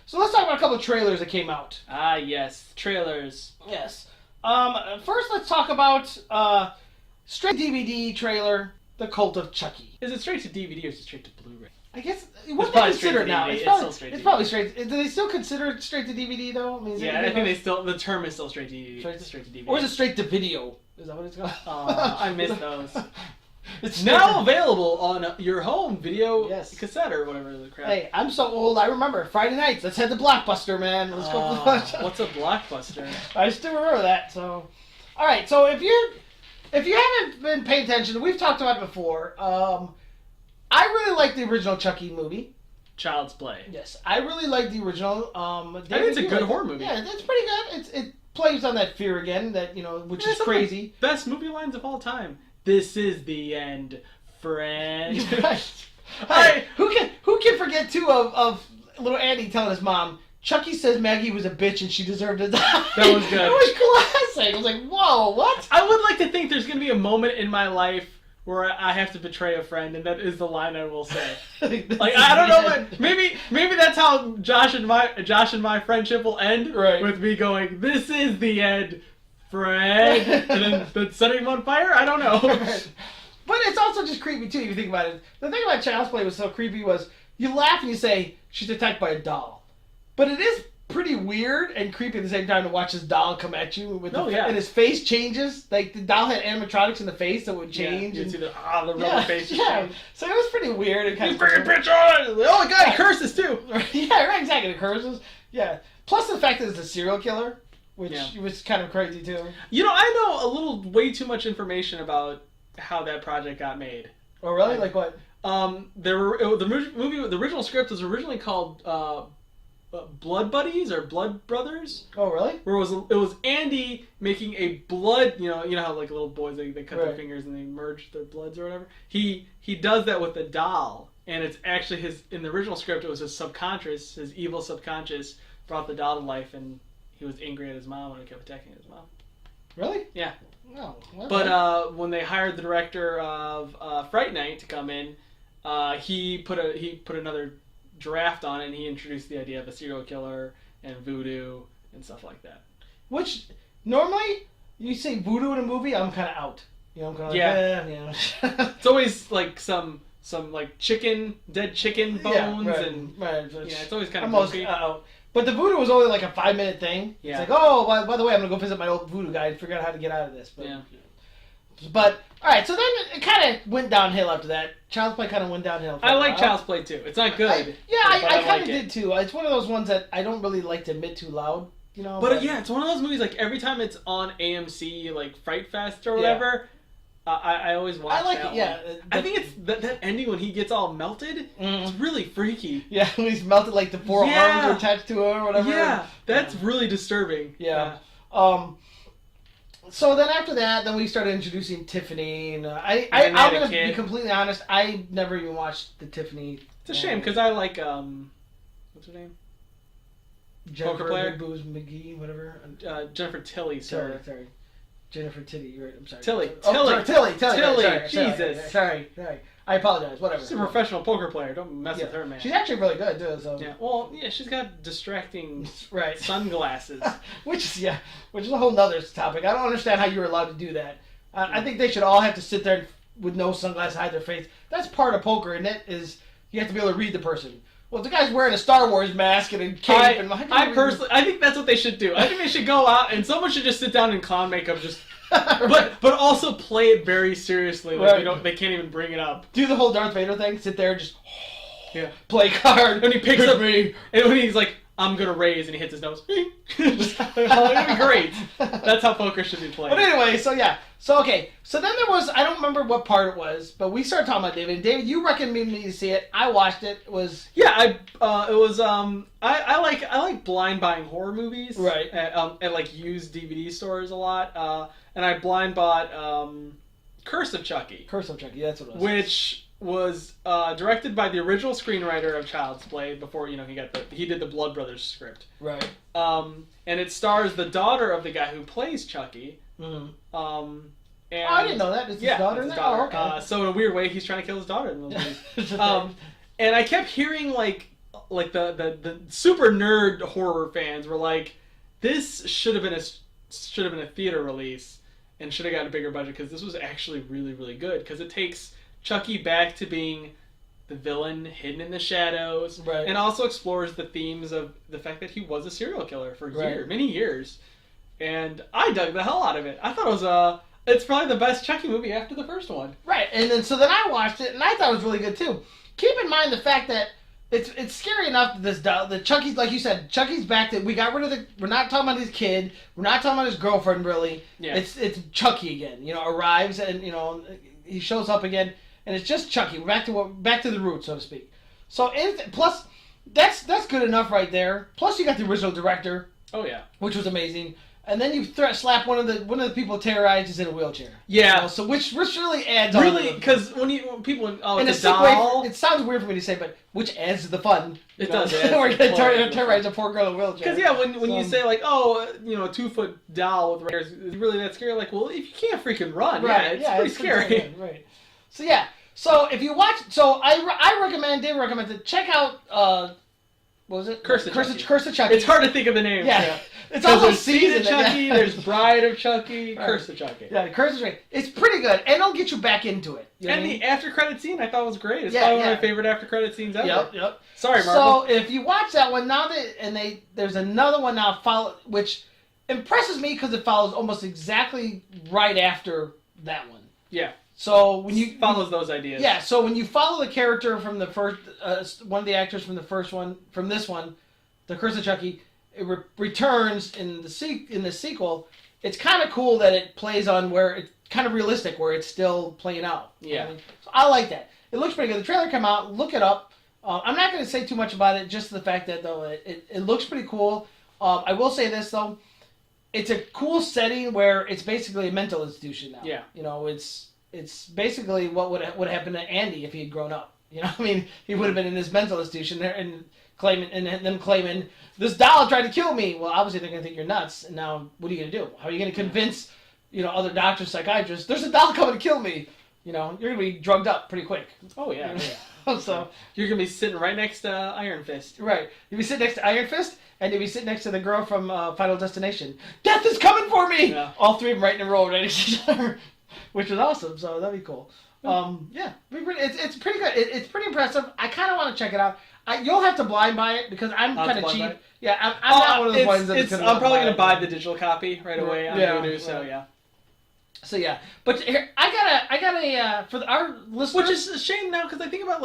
So let's talk about a couple of trailers that came out. Ah, yes. Trailers. Yes. First, let's talk about straight DVD trailer, The Cult of Chucky. Is it straight to DVD or is it straight to Blu-ray? I guess what they probably consider it straight to now. DVD. It's It's probably, still straight to it's probably DVD. straight. Do they still consider it straight to DVD though? I mean, is Yeah, it I think the term is still straight to DVD. straight to DVD. Or is it straight to video? Is that what it's called? I miss those. It's Now available on your home video Yes. cassette or whatever the crap. Hey, I'm so old. I remember Friday nights. Let's head to Blockbuster, man. Let's go. What's a blockbuster? I still remember that. So, all right. So if you haven't been paying attention, we've talked about it before. I really like the original Chucky movie. Child's Play. Yes, I really like the original. I think it's a good horror movie. Yeah, it's pretty good. It plays on that fear again, which is crazy. Best movie lines of all time. This is the end, friend. Right. Hey, who can forget too of little Andy telling his mom, Chucky says Maggie was a bitch and she deserved to die. That was good. It was classic. I was like, whoa, what? I would like to think there's going to be a moment in my life where I have to betray a friend, and that is the line I will say. Like, I don't know what. Maybe that's how Josh and my friendship will end. Right. With me going, "This is the end, friend," and then setting him on fire. I don't know. Right. But it's also just creepy too. If you think about it, the thing about Child's Play was so creepy was you laugh and you say she's attacked by a doll, but it is pretty weird and creepy at the same time to watch this doll come at you with and his face changes. Like the doll had animatronics in the face that would change. Yeah, and see the rubber face. Yeah, so it was pretty weird. And kind You bring a bitch on! Oh my god, he curses too. Yeah, right, exactly. The curses. Yeah. Plus the fact that it's a serial killer, which was kind of crazy too. You know, I know a little, way too much information about how that project got made. Oh really? Like what? The original script was originally called Blood Buddies or Blood Brothers. Oh really? Where it was Andy making a blood, you know how like little boys they cut their fingers and they merge their bloods or whatever. He does that with a doll, and it's actually in the original script it was his evil subconscious brought the doll to life, and he was angry at his mom when he kept attacking his mom. Really? Yeah. Oh. Well, but when they hired the director of Fright Night to come in, he put another draft on it, and he introduced the idea of a serial killer and voodoo and stuff like that. Which normally you say voodoo in a movie, I'm kind of out. You know, I'm kind of yeah. It's always like some like dead chicken bones and it's always kind of goofy. Out. But the voodoo was only like a 5-minute thing. Yeah. It's like, oh, by the way, I'm gonna go visit my old voodoo guy and figure out how to get out of this. But, yeah. But all right, so then it kind of went downhill after that. Child's Play kind of went downhill. I like Child's Play too. It's not good. I kind of did too. It's one of those ones that I don't really like to admit too loud. You know. But yeah, it's one of those movies like every time it's on AMC, like Fright Fest or whatever. I always watch. I like that it. Yeah. I think it's that ending when he gets all melted. It's really freaky. Yeah, when he's melted, like the 4 arms are attached to him or whatever. Yeah, that's really disturbing. Yeah. So then after that, then we started introducing Tiffany, and I'm gonna be completely honest. I never even watched the Tiffany. It's a shame because I like what's her name? Jennifer Poker player? Big Boobs McGee, whatever. Jennifer Tilly. Sorry. Jennifer Titty. Right, I'm sorry. Tilly. Sorry, Jesus. Sorry. I apologize. Whatever. She's a professional poker player. Don't mess with her, man. She's actually really good too. So. Yeah. Well, she's got distracting sunglasses. which is a whole nother topic. I don't understand how you're allowed to do that. I think they should all have to sit there with no sunglasses, hide their face. That's part of poker, and it is you have to be able to read the person. Well, the guy's wearing a Star Wars mask and a cape. I think that's what they should do. I think they should go out and someone should just sit down in clown makeup, but also play it very seriously. Like they can't even bring it up. Do the whole Darth Vader thing. Sit there and just play card. And he picks up me, and when he's like, "I'm gonna raise," and he hits his nose. It'd be great. That's how poker should be played. But anyway, so then there was, I don't remember what part it was, but we started talking about David. David, you recommended me to see it. I watched it. It was I like blind buying horror movies. Right. At like used DVD stores a lot. And I blind bought Curse of Chucky. Curse of Chucky, that's what it was. Which was directed by the original screenwriter of Child's Play before he did the Blood Brothers script. Right. And it stars the daughter of the guy who plays Chucky. Mm-hmm. And I didn't know that. It's his daughter. It's his daughter. Oh, okay. So in a weird way, he's trying to kill his daughter in those movies. And I kept hearing like the super nerd horror fans were like, this should have been a theater release and should have gotten a bigger budget because this was actually really, really good because it takes Chucky back to being the villain hidden in the shadows, right. and also explores the themes of the fact that he was a serial killer for many years. And I dug the hell out of it. I thought it was it's probably the best Chucky movie after the first one. Right, and then I watched it and I thought it was really good too. Keep in mind the fact that it's scary enough that Chucky's, like you said, Chucky's back. That we got rid of we're not talking about his kid. We're not talking about his girlfriend really. Yeah. It's Chucky again. Arrives and he shows up again, and it's just Chucky. We're back to the roots, so to speak. So plus that's good enough right there. Plus you got the original director. Oh yeah, which was amazing. And then you slap one of the people terrorized is in a wheelchair. Yeah. So which really adds on. Really, because when people and it's a doll, it sounds weird for me to say, but which adds to the fun. It does. We're gonna terrorize a poor girl in a wheelchair. Because when you say like, a 2-foot doll with riders, is really that scary? Like, well, if you can't freaking run, right? It's pretty scary. Right. So yeah. So if you watch, I recommend to check out. What was it? Curse of Chucky. It's hard to think of the names. Yeah. It's almost Seed of Chucky. There's Bride of Chucky. Right. Curse of Chucky. Yeah, Curse of Chucky. It's pretty good, and it'll get you back into it. And the after credit scene I thought was great. It's probably one of my favorite after credit scenes ever. Yep. Sorry, Marvel. So if you watch that one there's another one now which impresses me because it follows almost exactly right after that one. Yeah. So when you follows those ideas. Yeah. So when you follow the character from the first, one of the actors from the first one, from this one, The Curse of Chucky, it returns in the sequel. It's kind of cool that it plays on where it's kind of realistic, where it's still playing out. Yeah. So I like that. It looks pretty good. The trailer came out. Look it up. I'm not going to say too much about it. Just the fact that though it looks pretty cool. I will say this though, it's a cool setting where it's basically a mental institution now. Yeah. It's basically what would happen to Andy if he had grown up. He would have been in this mental institution there and claiming this doll tried to kill me. Well, obviously they're gonna think you're nuts. And now, what are you gonna do? How are you gonna convince other doctors, psychiatrists? There's a doll coming to kill me. You're gonna be drugged up pretty quick. Oh yeah. So you're gonna be sitting right next to Iron Fist. Right. You'll be sitting next to Iron Fist, and you'll be sitting next to the girl from Final Destination. Death is coming for me. Yeah. All three of them right in a row, right next to each other. Which was awesome, so that'd be cool. Yeah, it's pretty good. It's pretty impressive. I kind of want to check it out. You'll have to blind buy it because I'm kind of cheap. Yeah, I'm not one of those ones that's I'm probably going to buy the digital copy right away on Voodoo, so yeah. So yeah, but here, I got a for our listeners, which is a shame now because I think about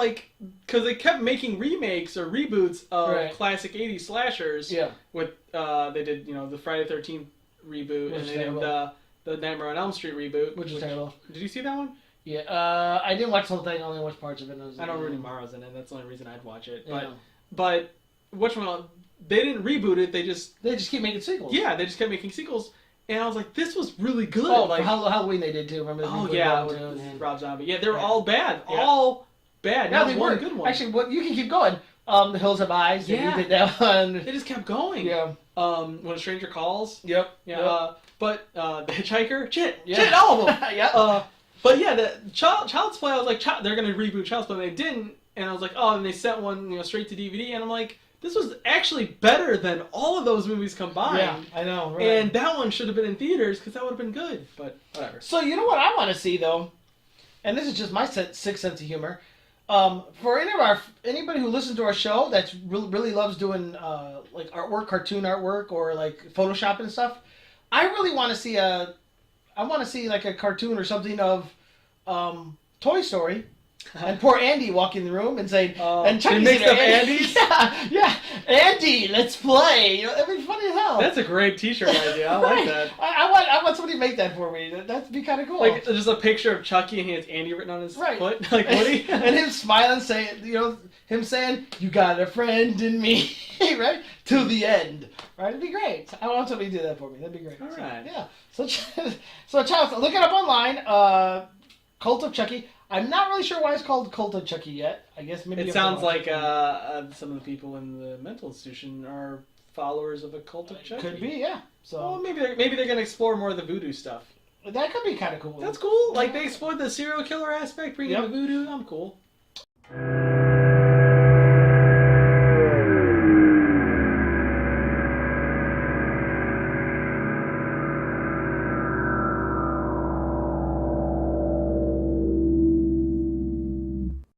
because they kept making remakes or reboots of classic '80s slashers. Yeah, with they did the Friday the 13th reboot and they did the Nightmare on Elm Street reboot, which is terrible. Did you see that one? Yeah, I didn't watch the whole thing. I only watched parts of it. I know Rooney Mara's in it. That's the only reason I'd watch it. But they didn't reboot it. They just keep making sequels. Yeah, they just kept making sequels. And I was like, this was really good. Oh, for Halloween they did too. Remember? With Rob Zombie. Yeah, they were all bad. Yeah. All bad. No, they weren't good one. Actually, you can keep going. The Hills Have Eyes. Yeah, you did that one. They just kept going. Yeah. When a Stranger Calls. Yep. Yeah. Yep. But The Hitchhiker. Chit, all of them. Yeah. But yeah, the Child's Play. I was like, they're gonna reboot Child's Play. They didn't, and I was like, and they sent one straight to DVD, and I'm like, this was actually better than all of those movies combined. Yeah, I know. Right. And that one should have been in theaters because that would have been good. But whatever. So you know what I want to see though, and this is just my sixth sense of humor. For anybody who listens to our show that really loves doing artwork, cartoon artwork, or like Photoshop and stuff, I really want to see a cartoon or something of Toy Story. And poor Andy walking in the room and saying, and Chucky's mixed up Andy's? Yeah, Andy, let's play. It'd be funny as hell. That's a great T-shirt idea. I like that. I want somebody to make that for me. That'd be kind of cool. Like just a picture of Chucky and he has Andy written on his foot, like Woody, and him smiling, saying, him saying, "You got a friend in me," right? To the end, right? It'd be great. I want somebody to do that for me. That'd be great. All right. Yeah. So Charles, look it up online. Cult of Chucky. I'm not really sure why it's called Cult of Chucky yet. I guess maybe It sounds like some of the people in the mental institution are followers of a Cult of Chucky. Could be, yeah. So well, maybe they're gonna explore more of the voodoo stuff. that could be kind of cool. That's cool. Like they explored the serial killer aspect, bringing in the voodoo. I'm cool.